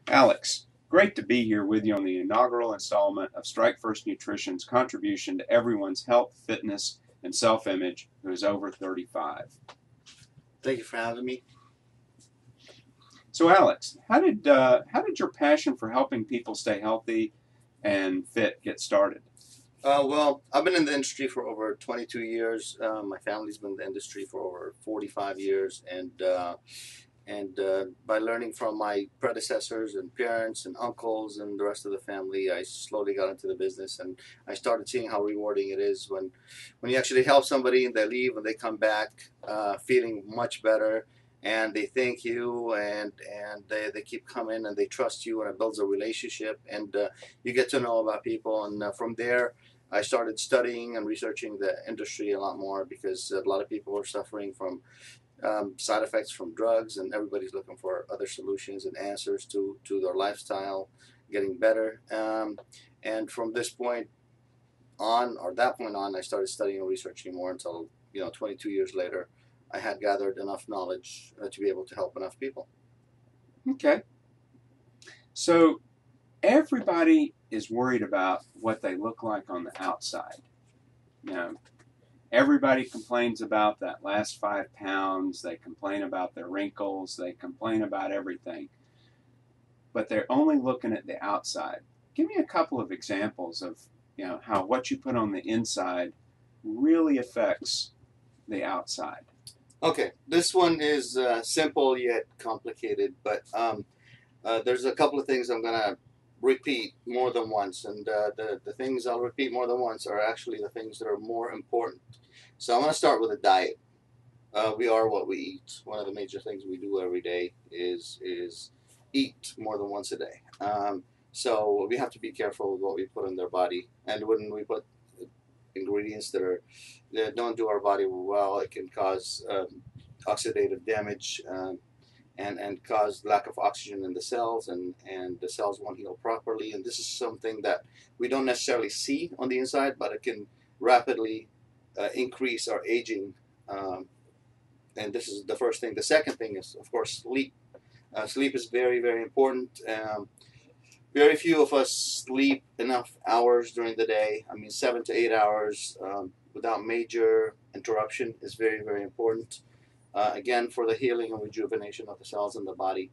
Alex, great to be here with you on the inaugural installment of Strike First Nutrition's contribution to everyone's health, fitness, and self-image who is over 35. Thank you for having me. So, Alex, how did your passion for helping people stay healthy and fit get started? Well, I've been in the industry for over 22 years. My family's been in the industry for over 45 years, and by learning from my predecessors and parents and uncles and the rest of the family, I slowly got into the business, and I started seeing how rewarding it is when you actually help somebody and they leave and they come back feeling much better. And they thank you, and they keep coming, and they trust you, and it builds a relationship, and you get to know about people. And from there, I started studying and researching the industry a lot more because a lot of people are suffering from side effects from drugs, and everybody's looking for other solutions and answers to their lifestyle getting better. And from this point on, or that point on, I started studying and researching more until 22 years later, I had gathered enough knowledge to be able to help enough people. Okay. So, everybody is worried about what they look like on the outside. You know, everybody complains about that last 5 pounds. They complain about their wrinkles. They complain about everything. But they're only looking at the outside. Give me a couple of examples of how what you put on the inside really affects the outside. Okay, this one is simple yet complicated, but there's a couple of things I'm going to repeat more than once, and the things I'll repeat more than once are actually the things that are more important. So I'm going to start with a diet. We are what we eat. One of the major things we do every day is eat more than once a day. So we have to be careful with what we put in their body, and when we put ingredients that don't do our body well, it can cause oxidative damage. And cause lack of oxygen in the cells, and the cells won't heal properly. And this is something that we don't necessarily see on the inside, but it can rapidly increase our aging. And this is the first thing. The second thing is, of course, sleep. Sleep is very, very important. Very few of us sleep enough hours during the day. I mean, 7 to 8 hours without major interruption is very, very important. Again, for the healing and rejuvenation of the cells in the body.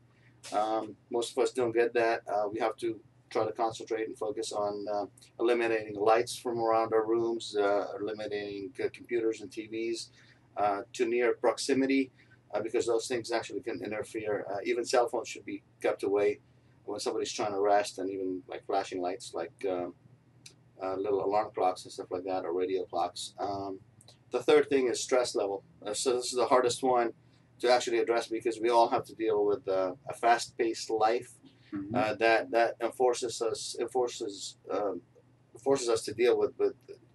Most of us don't get that. We have to try to concentrate and focus on eliminating lights from around our rooms, eliminating computers and TVs to near proximity, because those things actually can interfere. Even cell phones should be kept away when somebody's trying to rest, and even like flashing lights, like little alarm clocks and stuff like that, or radio clocks. The third thing is stress level. So this is the hardest one to actually address, because we all have to deal with a fast-paced life that forces us to deal with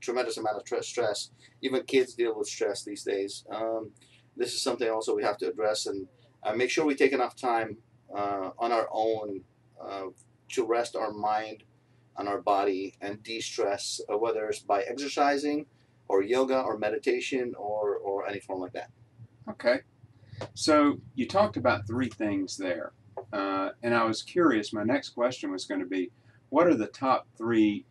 tremendous amount of stress. Even kids deal with stress these days. This is something also we have to address, and make sure we take enough time on our own to rest our mind and our body and de-stress, whether it's by exercising or yoga or meditation or any form like that. Okay. So you talked about three things there. And I was curious, my next question was going to be, what are the top three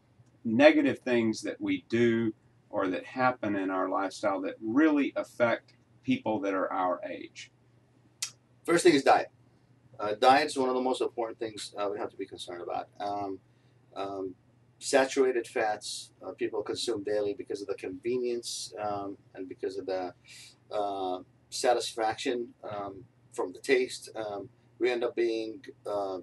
negative things that we do or that happen in our lifestyle that really affect people that are our age? First thing is diet. Diet is one of the most important things we have to be concerned about. Saturated fats people consume daily because of the convenience and because of the satisfaction from the taste. We end up being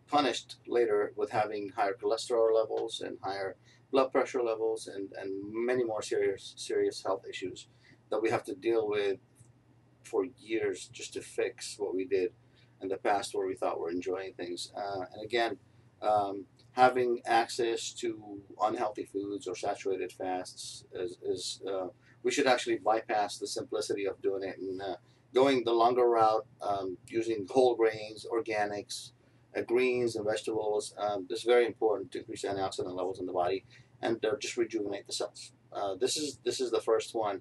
punished later with having higher cholesterol levels and higher blood pressure levels, and many more serious health issues that we have to deal with for years just to fix what we did in the past where we thought we're enjoying things. And again, having access to unhealthy foods or saturated fats is we should actually bypass the simplicity of doing it and going the longer route, using whole grains, organics, greens and vegetables. This is very important to increase antioxidant levels in the body and just rejuvenate the cells. This is the first one.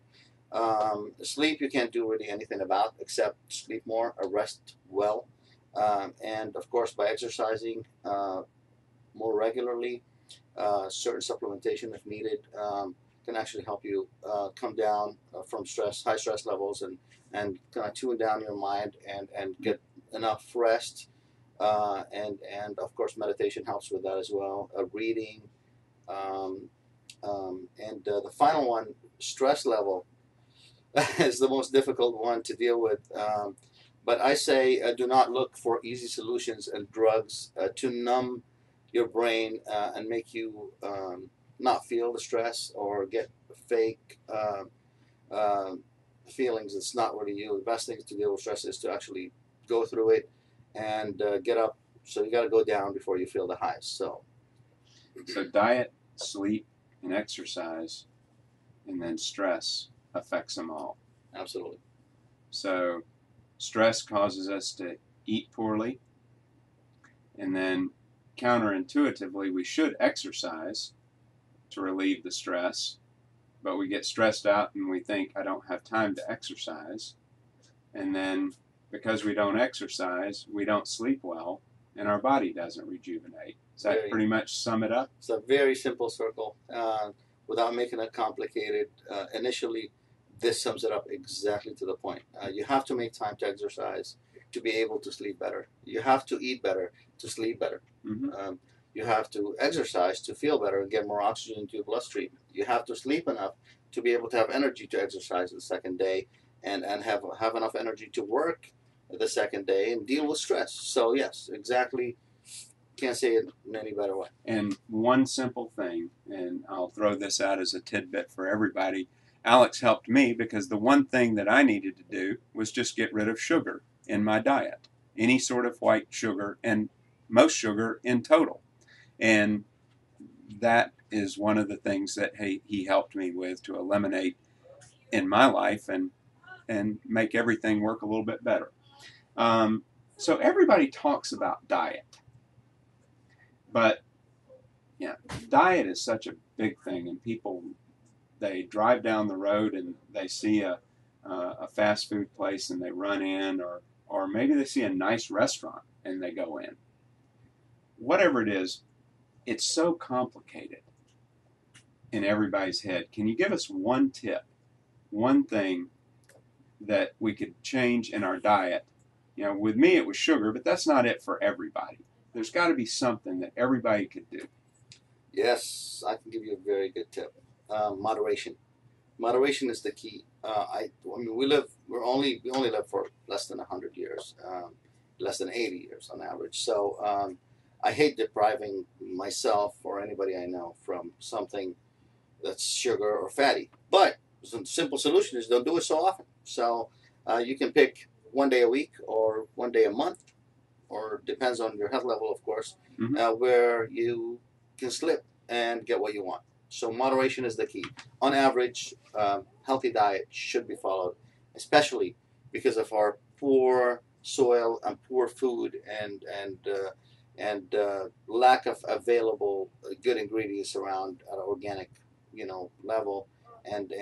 Sleep you can't do really anything about except sleep more or rest well. And of course, by exercising more regularly, certain supplementation if needed can actually help you come down from high stress levels, and kind of tune down your mind and get enough rest. And of course, meditation helps with that as well. Reading, um, and the final one, stress level, is the most difficult one to deal with. But I say do not look for easy solutions and drugs to numb your brain and make you not feel the stress or get fake uh, feelings. It's not really you. The best thing to deal with stress is to actually go through it and get up. So you got to go down before you feel the highs. So diet, sleep, and exercise, and then stress affects them all. absolutely. So stress causes us to eat poorly, and then counterintuitively, we should exercise to relieve the stress, but we get stressed out and we think, I don't have time to exercise. And then because we don't exercise, we don't sleep well, and our body doesn't rejuvenate. Does that pretty much sum it up? It's a very simple circle without making it complicated. Initially, this sums it up exactly to the point. You have to make time to exercise to be able to sleep better. You have to eat better to sleep better. Mm-hmm. You have to exercise to feel better and get more oxygen into your bloodstream. You have to sleep enough to be able to have energy to exercise the second day, and have enough energy to work the second day and deal with stress. So yes, exactly. Can't say it in any better way. And one simple thing, and I'll throw this out as a tidbit for everybody. Alex helped me because the one thing that I needed to do was just get rid of sugar in my diet, any sort of white sugar, and most sugar in total. And that is one of the things that he helped me with to eliminate in my life and make everything work a little bit better. So everybody talks about diet, but yeah, diet is such a big thing, and people, they drive down the road and they see a fast food place and they run in, or maybe they see a nice restaurant and they go in. Whatever it is, it's so complicated in everybody's head. Can you give us one tip, one thing that we could change in our diet? You know, with me it was sugar, but that's not it for everybody. There's got to be something that everybody could do. Yes, I can give you a very good tip. Moderation. Moderation is the key. I mean, we only live for less than 100 years, less than 80 years on average. So I hate depriving myself or anybody I know from something that's sugar or fatty. But some simple solution is don't do it so often. So you can pick one day a week or one day a month, or depends on your health level, of course, where you can slip and get what you want. So moderation is the key. On average, healthy diet should be followed, especially because of our poor soil and poor food and lack of available good ingredients around at an organic, level, and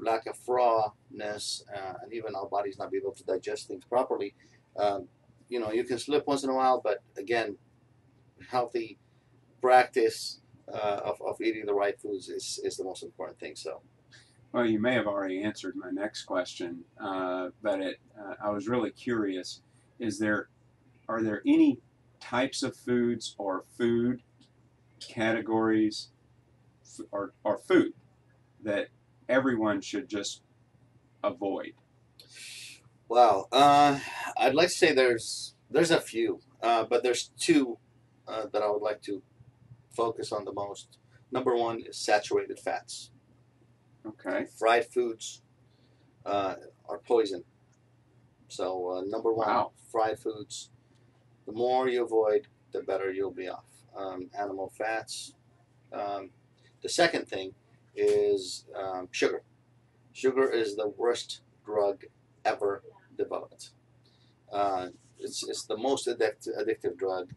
lack of rawness, and even our bodies not be able to digest things properly. You can slip once in a while, but again, healthy practice of eating the right foods is the most important thing. So, well, you may have already answered my next question, but I was really curious. Are there any types of foods or food categories or food that everyone should just avoid? wow, I'd like to say there's a few, but there's two that I would like to focus on the most. Number one is saturated fats. Okay. Fried foods are poison. So number one, Wow. fried foods. The more you avoid, the better you'll be off. Animal fats. The second thing is sugar. Sugar is the worst drug ever developed. It's the most addictive drug,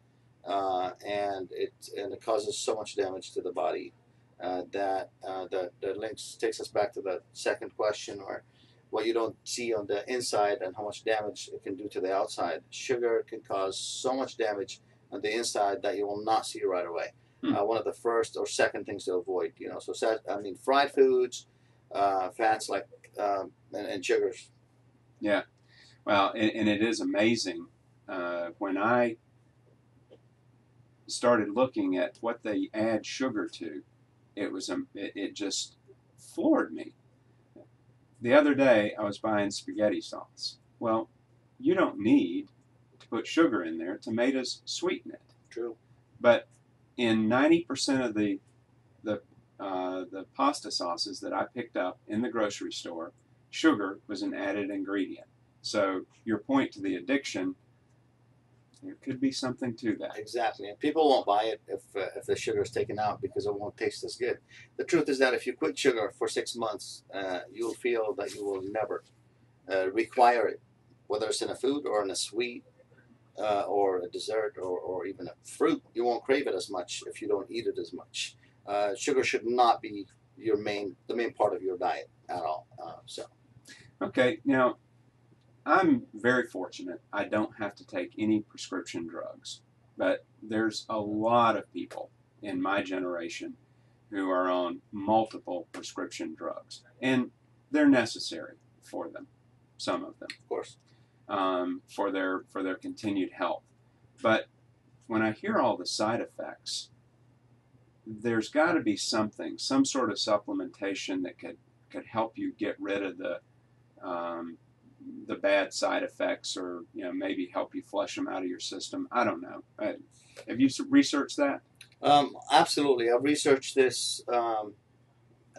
and it causes so much damage to the body that links takes us back to the second question, where what you don't see on the inside and how much damage it can do to the outside. Sugar can cause so much damage on the inside that you will not see right away. One of the first or second things to avoid, So fried foods, fats like and sugars. Yeah. Well, and it is amazing when I started looking at what they add sugar to. It just floored me. The other day, I was buying spaghetti sauce. Well, you don't need to put sugar in there. Tomatoes sweeten it. True. But in 90% of the pasta sauces that I picked up in the grocery store, sugar was an added ingredient. So your point to the addiction, there could be something to that. Exactly, and people won't buy it if the sugar is taken out because it won't taste as good. The truth is that if you quit sugar for 6 months, you'll feel that you will never require it, whether it's in a food or in a sweet or a dessert or even a fruit. You won't crave it as much if you don't eat it as much. Sugar should not be the main part of your diet at all. Okay, now I'm very fortunate. I don't have to take any prescription drugs, but there's a lot of people in my generation who are on multiple prescription drugs, and they're necessary for them, some of them, of course, for their continued health. But when I hear all the side effects, there's got to be some sort of supplementation that could help you get rid of the bad side effects, or maybe help you flush them out of your system. I don't know. Have you researched that? Absolutely. I've researched this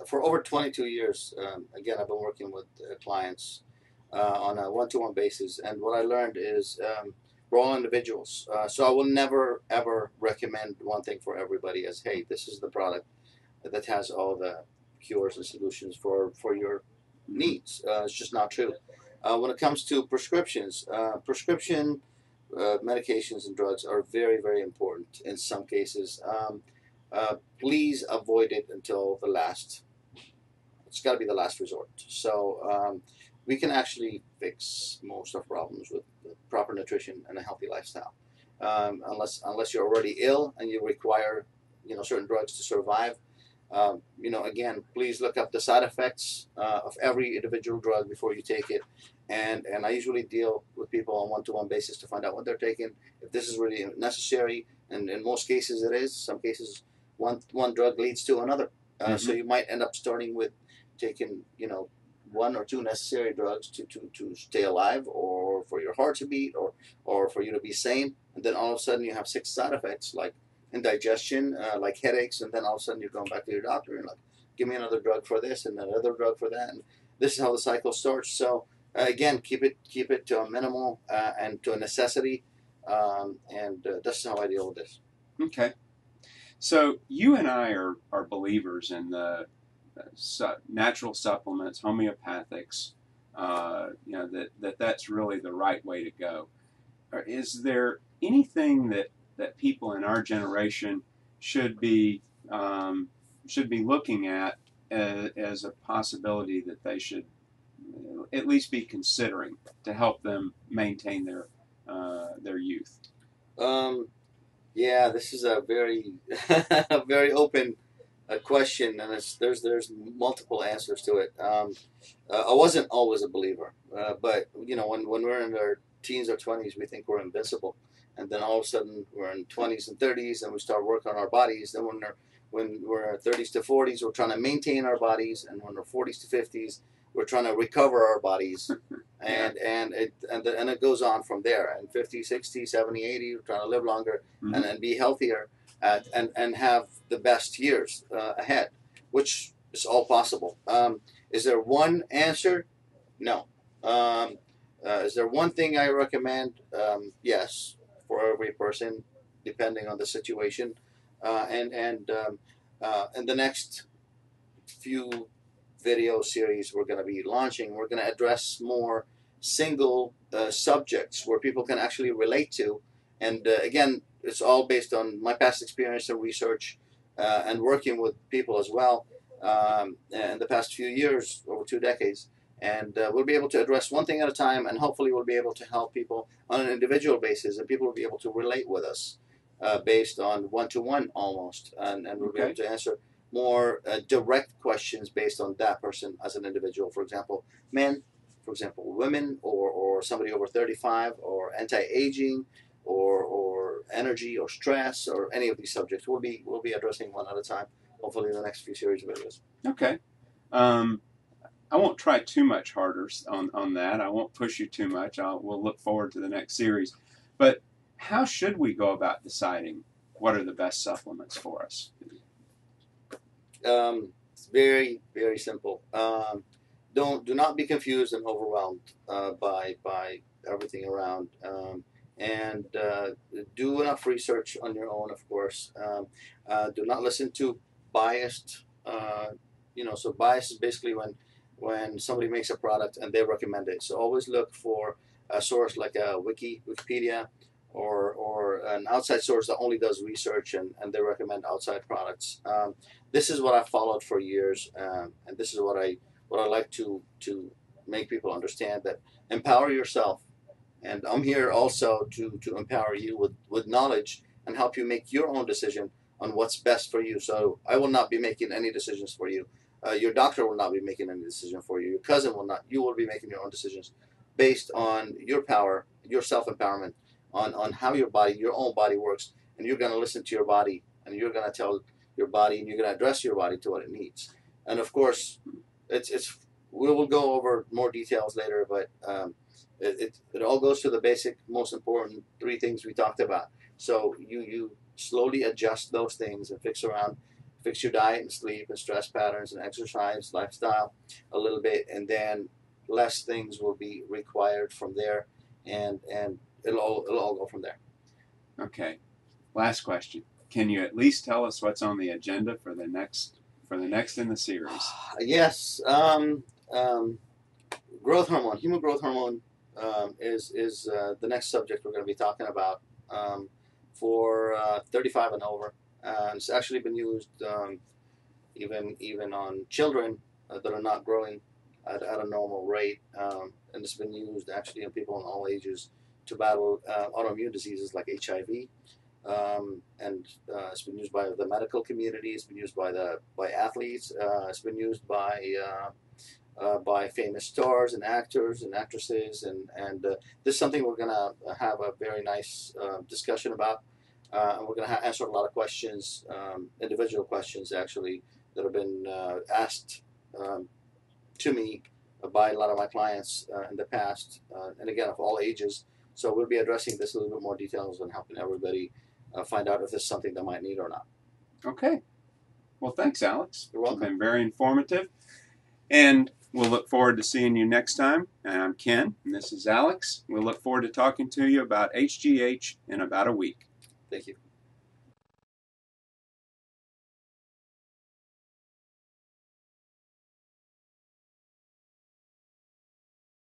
for over 22 years. Again, I've been working with clients on a one-to-one basis, and what I learned is we're all individuals. So I will never, ever recommend one thing for everybody as, hey, this is the product that has all the cures and solutions for your needs. It's just not true. When it comes to prescriptions, prescription medications and drugs are very, very important in some cases. Please avoid it until the last. It's got to be the last resort. So we can actually fix most of problems with proper nutrition and a healthy lifestyle. Unless you're already ill and you require certain drugs to survive. Again, please look up the side effects of every individual drug before you take it. And I usually deal with people on one-to-one basis to find out what they're taking, if this is really necessary. And in most cases it is. Some cases one drug leads to another. So you might end up starting with taking, one or two necessary drugs to stay alive, or for your heart to beat, or for you to be sane. And then all of a sudden you have 6 side effects like indigestion, like headaches, and then all of a sudden you're going back to your doctor and like, give me another drug for this and another drug for that. And this is how the cycle starts. So again, keep it to a minimal and to a necessity, and that's how I deal with this. Okay. So you and I are believers in the natural supplements, homeopathics. That's really the right way to go. Is there anything that people in our generation should be looking at as a possibility that they should at least be considering to help them maintain their youth? Yeah, this is a very very open question, and there's multiple answers to it. I wasn't always a believer, but when we're in our teens or 20s, we think we're invincible, and then all of a sudden we're in 20s and 30s, and we start working on our bodies. Then when we're 30s to 40s, we're trying to maintain our bodies, and when we're 40s to 50s, we're trying to recover our bodies, and it goes on from there. And 50, 60, 70, 80, we're trying to live longer and be healthier, and have the best years ahead, which is all possible. Is there one answer? No. Is there one thing I recommend? Yes, for every person, depending on the situation. And in the next few video series we're going to be launching, we're going to address more single subjects where people can actually relate to. And again, it's all based on my past experience and research, and working with people as well in the past few years, over 2 decades. And we'll be able to address one thing at a time, and hopefully we'll be able to help people on an individual basis, and people will be able to relate with us based on one-to-one almost, and we'll be able Okay. to answer more direct questions based on that person as an individual. For example, men, for example, women, or somebody over 35, or anti-aging, or energy, or stress, or any of these subjects. We'll be addressing one at a time, hopefully in the next few series of videos. Okay. Um, I won't try too much harder on that. I won't push you too much. We'll look forward to the next series. But how should we go about deciding what are the best supplements for us? It's very, very simple. Do not be confused and overwhelmed by everything around, and do enough research on your own, of course. Do not listen to biased. So bias is basically when somebody makes a product and they recommend it. So always look for a source like a Wikipedia, or an outside source that only does research, and they recommend outside products. This is what I've followed for years, and this is what I like to make people understand, that empower yourself, and I'm here also to empower you with knowledge and help you make your own decision on what's best for you. So I will not be making any decisions for you. Your doctor will not be making any decision for you. Your cousin will not. You will be making your own decisions based on your power, your self-empowerment, on how your own body works, and you're going to listen to your body, and you're going to tell your body, and you're going to address your body to what it needs. And of course, it's we will go over more details later, but it all goes to the basic, most important three things we talked about. So you slowly adjust those things and fix your diet and sleep and stress patterns and exercise, lifestyle a little bit, and then less things will be required from there, and it'll all go from there. Okay. Last question. Can you at least tell us what's on the agenda for the next in the series? Yes. Growth hormone, human growth hormone, is the next subject we're going to be talking about, for 35 and over. It's actually been used even on children that are not growing at a normal rate, and it's been used actually in people in all ages to battle autoimmune diseases like HIV. And it's been used by the medical community. It's been used by athletes. It's been used by famous stars and actors and actresses, and this is something we're going to have a very nice discussion about, and we're going to answer a lot of questions, individual questions actually, that have been asked to me by a lot of my clients in the past, and again, of all ages. So we'll be addressing this a little bit more details and helping everybody find out if this is something they might need or not. Okay. Well, thanks, Alex. You're welcome. It's been very informative. And we'll look forward to seeing you next time. And I'm Ken, and this is Alex. We'll look forward to talking to you about HGH in about a week. Thank you.